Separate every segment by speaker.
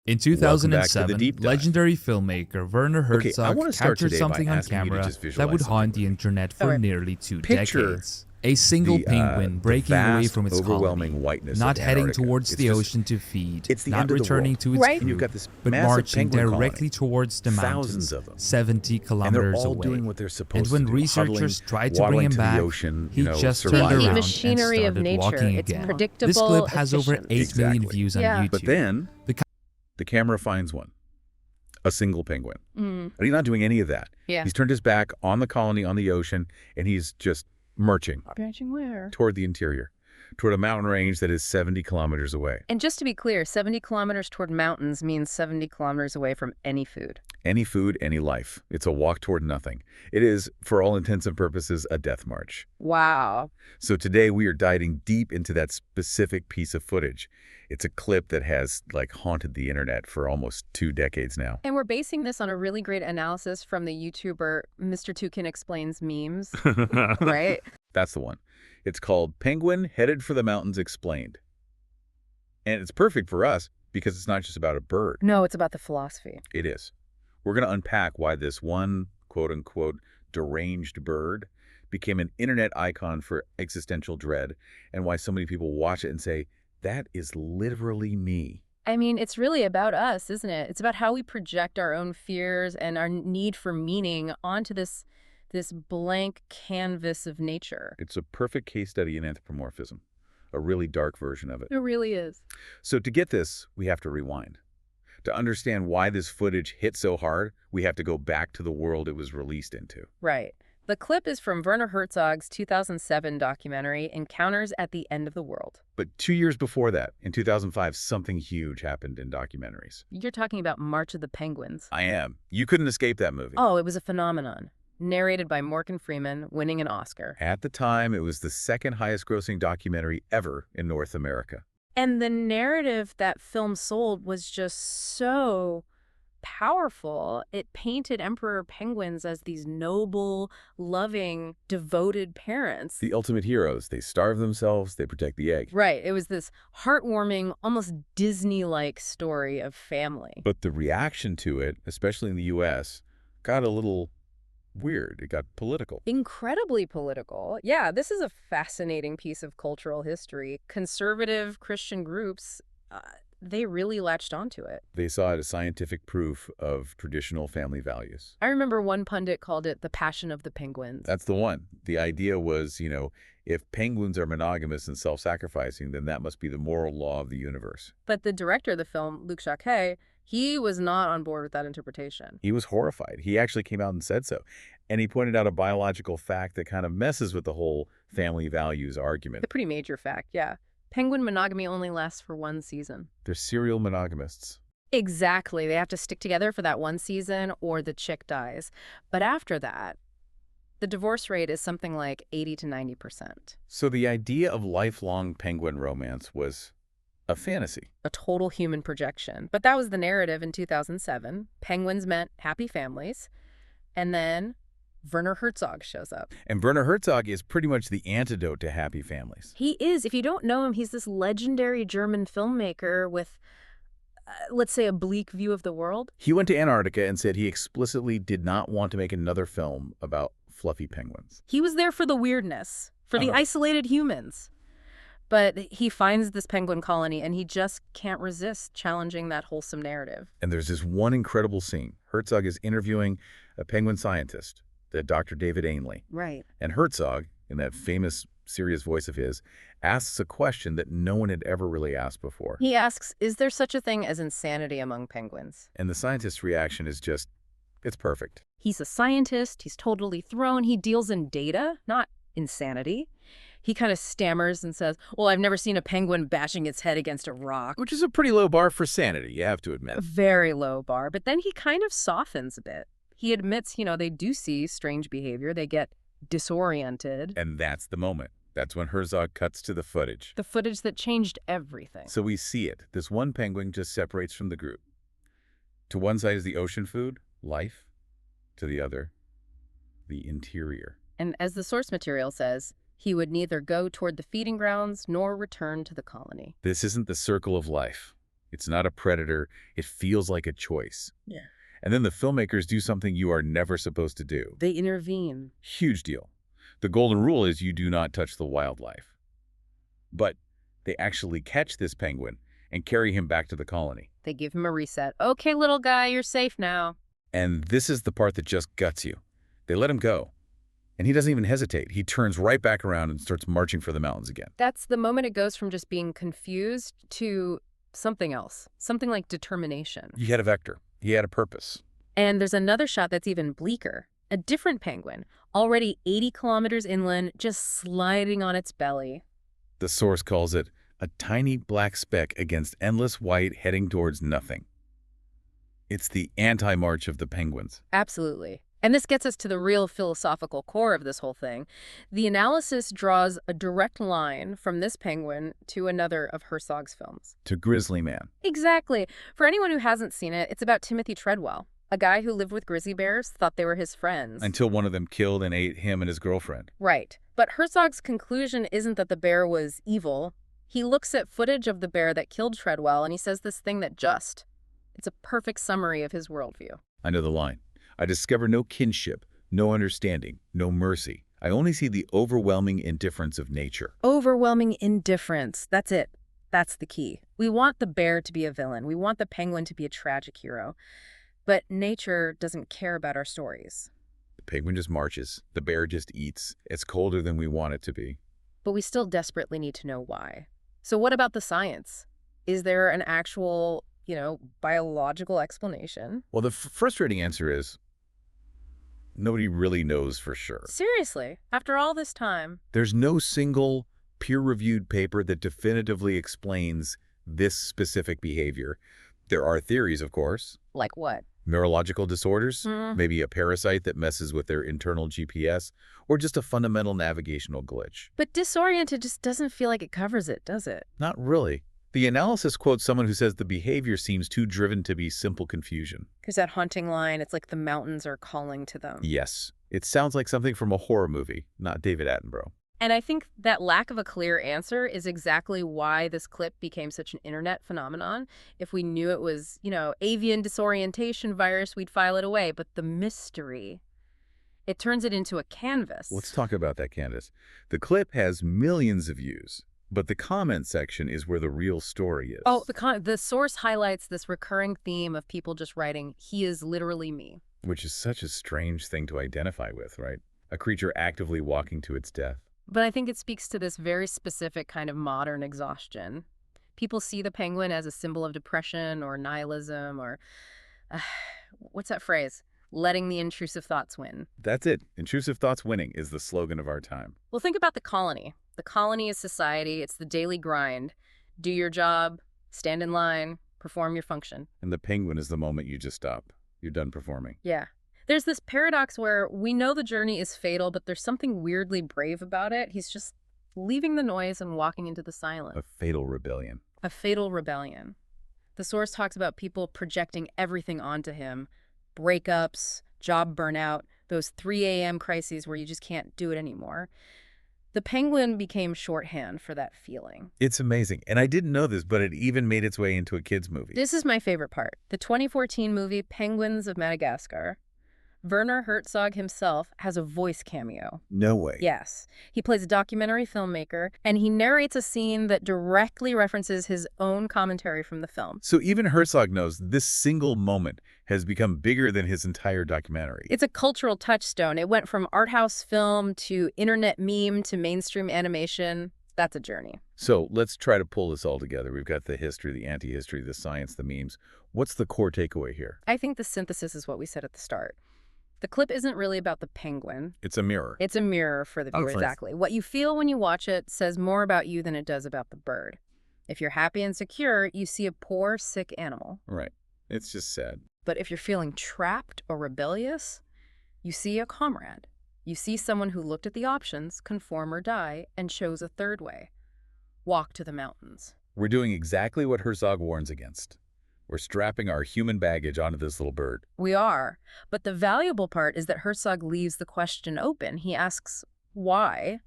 Speaker 1: In
Speaker 2: Welcome back to the
Speaker 1: 2007,
Speaker 2: deep dive.
Speaker 1: legendary filmmaker Werner
Speaker 2: Okay, I
Speaker 1: Herzog
Speaker 2: want to start
Speaker 1: captured
Speaker 2: today by
Speaker 1: something on
Speaker 2: asking you to
Speaker 1: camera
Speaker 2: just
Speaker 1: that
Speaker 2: visualize
Speaker 1: would
Speaker 2: something
Speaker 1: haunt the
Speaker 2: with me.
Speaker 1: internet for
Speaker 3: Alright.
Speaker 1: nearly 2
Speaker 2: Picture
Speaker 1: decades. A single penguin
Speaker 2: the
Speaker 1: breaking away
Speaker 2: vast,
Speaker 1: from its
Speaker 2: overwhelming
Speaker 1: colony,
Speaker 2: whiteness
Speaker 1: not
Speaker 2: of
Speaker 1: heading
Speaker 2: Antarctica.
Speaker 1: towards
Speaker 2: It's
Speaker 1: the
Speaker 2: just-
Speaker 1: ocean to feed,
Speaker 2: it's the
Speaker 1: not
Speaker 2: end of the
Speaker 1: returning
Speaker 2: world.
Speaker 1: to its
Speaker 3: Right.
Speaker 1: crew,
Speaker 2: And you've got this
Speaker 1: but
Speaker 2: massive
Speaker 1: marching
Speaker 2: penguin
Speaker 1: directly
Speaker 2: colony.
Speaker 1: towards the
Speaker 2: Thousands
Speaker 1: mountains,
Speaker 2: of them.
Speaker 1: 70
Speaker 2: And they're
Speaker 1: kilometers
Speaker 2: all
Speaker 1: away.
Speaker 2: doing what they're supposed
Speaker 1: And
Speaker 2: to
Speaker 1: when
Speaker 2: do.
Speaker 1: researchers
Speaker 2: huddling,
Speaker 1: tried to bring
Speaker 2: waddling
Speaker 1: him
Speaker 2: to
Speaker 1: back,
Speaker 2: the ocean,
Speaker 1: he just turned
Speaker 2: surviving.
Speaker 1: around
Speaker 3: machinery
Speaker 1: and
Speaker 3: of
Speaker 1: started
Speaker 3: nature.
Speaker 1: walking
Speaker 3: It's
Speaker 1: again.
Speaker 3: predictable,
Speaker 1: This clip has over
Speaker 3: efficient.
Speaker 1: 8 million
Speaker 2: Exactly.
Speaker 1: views on
Speaker 3: Yeah.
Speaker 1: YouTube.
Speaker 2: But then
Speaker 1: The
Speaker 2: the camera finds one, a single penguin.
Speaker 3: Mm.
Speaker 2: And he's not doing any of that.
Speaker 3: Yeah.
Speaker 2: He's turned his back on the colony, on the ocean, and he's just marching
Speaker 3: Branching where?
Speaker 2: toward the interior, toward a mountain range that is 70 kilometers away.
Speaker 3: And just to be clear, 70 kilometers toward mountains means 70 kilometers away from any food.
Speaker 2: Any food, any life. It's a walk toward nothing. It is, for all intents and purposes, a death march.
Speaker 3: Wow.
Speaker 2: So today we are diving deep into that specific piece of footage. It's a clip that has haunted the internet for almost 2 decades now.
Speaker 3: And we're basing this on a really great analysis from the YouTuber Mr. Toucan Explains Memes, right?
Speaker 2: That's the one. It's called Penguin Headed for the Mountains Explained. And it's perfect for us because it's not just about a bird.
Speaker 3: No, it's about the philosophy.
Speaker 2: It is. We're going to unpack why this one, quote-unquote, deranged bird became an internet icon for existential dread, and why so many people watch it and say, that is literally me.
Speaker 3: I mean, it's really about us, isn't it? It's about how we project our own fears and our need for meaning onto this blank canvas of nature.
Speaker 2: It's a perfect case study in anthropomorphism, a really dark version of it.
Speaker 3: It really is.
Speaker 2: So to get this, we have to rewind. To understand why this footage hit so hard, we have to go back to the world it was released into.
Speaker 3: Right. The clip is from Werner Herzog's 2007 documentary, Encounters at the End of the World.
Speaker 2: But 2 years before that, in 2005, something huge happened in documentaries.
Speaker 3: You're talking about March of the Penguins.
Speaker 2: I am. You couldn't escape that movie.
Speaker 3: Oh, it was a phenomenon. Narrated by Morgan Freeman, winning an Oscar.
Speaker 2: At the time, it was the second highest grossing documentary ever in North America.
Speaker 3: And the narrative that film sold was just so powerful. It painted emperor penguins as these noble, loving, devoted parents.
Speaker 2: The ultimate heroes. They starve themselves, they protect the egg.
Speaker 3: Right. It was this heartwarming, almost Disney-like story of family.
Speaker 2: But the reaction to it, especially in the U.S., got a little weird. It got political.
Speaker 3: Incredibly political. Yeah, this is a fascinating piece of cultural history. Conservative Christian groups, they really latched onto it.
Speaker 2: They saw it as scientific proof of traditional family values.
Speaker 3: I remember one pundit called it the passion of the penguins.
Speaker 2: That's the one. The idea was, if penguins are monogamous and self-sacrificing, then that must be the moral law of the universe.
Speaker 3: But the director of the film, Luc Jacquet, he was not on board with that interpretation.
Speaker 2: He was horrified. He actually came out and said so. And he pointed out a biological fact that kind of messes with the whole family values argument.
Speaker 3: The pretty major fact, yeah. Penguin monogamy only lasts for 1 season.
Speaker 2: They're serial monogamists.
Speaker 3: Exactly. They have to stick together for that 1 season or the chick dies. But after that, the divorce rate is something like 80 to 90%.
Speaker 2: So the idea of lifelong penguin romance was a fantasy.
Speaker 3: A total human projection. But that was the narrative in 2007. Penguins meant happy families. And then Werner Herzog shows up.
Speaker 2: And Werner Herzog is pretty much the antidote to happy families.
Speaker 3: He is. If you don't know him, he's this legendary German filmmaker with, let's say, a bleak view of the world.
Speaker 2: He went to Antarctica and said he explicitly did not want to make another film about fluffy penguins.
Speaker 3: He was there for the weirdness, for the isolated humans. But he finds this penguin colony, and he just can't resist challenging that wholesome narrative.
Speaker 2: And there's this one incredible scene. Herzog is interviewing a penguin scientist, the Dr. David Ainley.
Speaker 3: Right.
Speaker 2: And Herzog, in that famous, serious voice of his, asks a question that no one had ever really asked before.
Speaker 3: He asks, is there such a thing as insanity among penguins?
Speaker 2: And the scientist's reaction is just, it's perfect.
Speaker 3: He's a scientist. He's totally thrown. He deals in data, not insanity. He kind of stammers and says, well, I've never seen a penguin bashing its head against a rock.
Speaker 2: Which is a pretty low bar for sanity, you have to admit.
Speaker 3: A very low bar. But then he kind of softens a bit. He admits, they do see strange behavior. They get disoriented.
Speaker 2: And that's the moment. That's when Herzog cuts to the footage.
Speaker 3: The footage that changed everything.
Speaker 2: So we see it. This one penguin just separates from the group. To one side is the ocean food, life. To the other, the interior.
Speaker 3: And as the source material says, he would neither go toward the feeding grounds nor return to the colony.
Speaker 2: This isn't the circle of life. It's not a predator. It feels like a choice.
Speaker 3: Yeah.
Speaker 2: And then the filmmakers do something you are never supposed to do.
Speaker 3: They intervene.
Speaker 2: Huge deal. The golden rule is you do not touch the wildlife. But they actually catch this penguin and carry him back to the colony.
Speaker 3: They give him a reset. Okay, little guy, you're safe now.
Speaker 2: And this is the part that just guts you. They let him go. And he doesn't even hesitate. He turns right back around and starts marching for the mountains again.
Speaker 3: That's the moment it goes from just being confused to something else, something like determination.
Speaker 2: He had a vector. He had a purpose.
Speaker 3: And there's another shot that's even bleaker. A different penguin, already 80 kilometers inland, just sliding on its belly.
Speaker 2: The source calls it a tiny black speck against endless white heading towards nothing. It's the anti-march of the penguins.
Speaker 3: Absolutely. And this gets us to the real philosophical core of this whole thing. The analysis draws a direct line from this penguin to another of Herzog's films.
Speaker 2: To Grizzly Man.
Speaker 3: Exactly. For anyone who hasn't seen it, it's about Timothy Treadwell, a guy who lived with grizzly bears, thought they were his friends.
Speaker 2: Until one of them killed and ate him and his girlfriend.
Speaker 3: Right. But Herzog's conclusion isn't that the bear was evil. He looks at footage of the bear that killed Treadwell and he says this thing that just. It's a perfect summary of his worldview.
Speaker 2: I know the line. I discover no kinship, no understanding, no mercy. I only see the overwhelming indifference of nature.
Speaker 3: Overwhelming indifference. That's it. That's the key. We want the bear to be a villain. We want the penguin to be a tragic hero. But nature doesn't care about our stories.
Speaker 2: The penguin just marches. The bear just eats. It's colder than we want it to be.
Speaker 3: But we still desperately need to know why. So what about the science? Is there an actual, biological explanation?
Speaker 2: Well, the frustrating answer is nobody really knows for sure.
Speaker 3: Seriously, after all this time.
Speaker 2: There's no single peer-reviewed paper that definitively explains this specific behavior. There are theories, of course.
Speaker 3: Like what?
Speaker 2: Neurological disorders, maybe a parasite that messes with their internal GPS, or just a fundamental navigational glitch.
Speaker 3: But disoriented just doesn't feel like it covers it, does it?
Speaker 2: Not really. The analysis quotes someone who says the behavior seems too driven to be simple confusion.
Speaker 3: Because that haunting line, it's like the mountains are calling to them.
Speaker 2: Yes. It sounds like something from a horror movie, not David Attenborough.
Speaker 3: And I think that lack of a clear answer is exactly why this clip became such an internet phenomenon. If we knew it was, avian disorientation virus, we'd file it away. But the mystery, it turns it into a canvas.
Speaker 2: Let's talk about that, Candace. The clip has millions of views, but the comment section is where the real story is.
Speaker 3: Oh, the source highlights this recurring theme of people just writing, "He is literally me."
Speaker 2: Which is such a strange thing to identify with, right? A creature actively walking to its death.
Speaker 3: But I think it speaks to this very specific kind of modern exhaustion. People see the penguin as a symbol of depression or nihilism or, what's that phrase? Letting the intrusive thoughts win.
Speaker 2: That's it. Intrusive thoughts winning is the slogan of our time.
Speaker 3: Well, think about the colony. The colony is society. It's the daily grind. Do your job, stand in line, perform your function.
Speaker 2: And the penguin is the moment you just stop. You're done performing.
Speaker 3: Yeah. There's this paradox where we know the journey is fatal, but there's something weirdly brave about it. He's just leaving the noise and walking into the silence.
Speaker 2: A fatal rebellion.
Speaker 3: A fatal rebellion. The source talks about people projecting everything onto him. Breakups, job burnout, those 3 a.m. crises where you just can't do it anymore. The penguin became shorthand for that feeling.
Speaker 2: It's amazing. And I didn't know this, but it even made its way into a kid's movie.
Speaker 3: This is my favorite part. The 2014 movie Penguins of Madagascar. Werner Herzog himself has a voice cameo.
Speaker 2: No way.
Speaker 3: Yes. He plays a documentary filmmaker, and he narrates a scene that directly references his own commentary from the film.
Speaker 2: So even Herzog knows this single moment has become bigger than his entire documentary.
Speaker 3: It's a cultural touchstone. It went from art house film to internet meme to mainstream animation. That's a journey.
Speaker 2: So let's try to pull this all together. We've got the history, the anti-history, the science, the memes. What's the core takeaway here?
Speaker 3: I think the synthesis is what we said at the start. The clip isn't really about the penguin.
Speaker 2: It's a mirror.
Speaker 3: It's a mirror for the viewer, exactly. What you feel when you watch it says more about you than it does about the bird. If you're happy and secure, you see a poor, sick animal.
Speaker 2: Right. It's just sad.
Speaker 3: But if you're feeling trapped or rebellious, you see a comrade. You see someone who looked at the options, conform or die, and chose a third way. Walk to the mountains.
Speaker 2: We're doing exactly what Herzog warns against. We're strapping our human baggage onto this little bird.
Speaker 3: We are. But the valuable part is that Herzog leaves the question open. He asks why,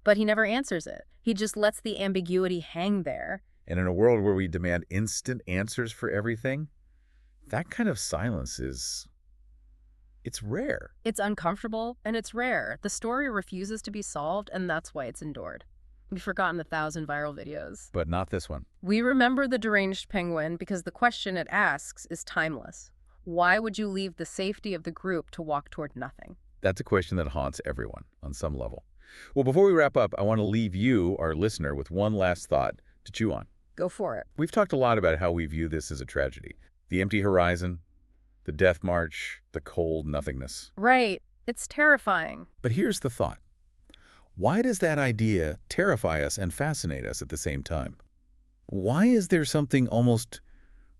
Speaker 3: but he never answers it. He just lets the ambiguity hang there.
Speaker 2: And in a world where we demand instant answers for everything, that kind of silence it's rare.
Speaker 3: It's uncomfortable, and it's rare. The story refuses to be solved, and that's why it's endured. We've forgotten 1,000 viral videos.
Speaker 2: But not this one.
Speaker 3: We remember the deranged penguin because the question it asks is timeless. Why would you leave the safety of the group to walk toward nothing?
Speaker 2: That's a question that haunts everyone on some level. Well, before we wrap up, I want to leave you, our listener, with one last thought to chew on.
Speaker 3: Go for it.
Speaker 2: We've talked a lot about how we view this as a tragedy. The empty horizon, the death march, the cold nothingness.
Speaker 3: Right. It's terrifying.
Speaker 2: But here's the thought. Why does that idea terrify us and fascinate us at the same time? Why is there something almost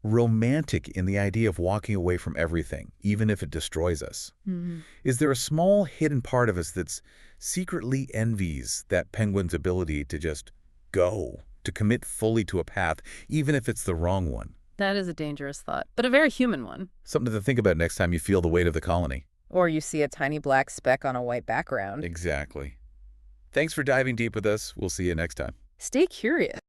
Speaker 2: romantic in the idea of walking away from everything, even if it destroys us? Is there a small hidden part of us that's secretly envies that penguin's ability to just go, to commit fully to a path, even if it's the wrong one?
Speaker 3: That is a dangerous thought, but a very human one.
Speaker 2: Something to think about next time you feel the weight of the colony.
Speaker 3: Or you see a tiny black speck on a white background.
Speaker 2: Exactly. Thanks for diving deep with us. We'll see you next time.
Speaker 3: Stay curious.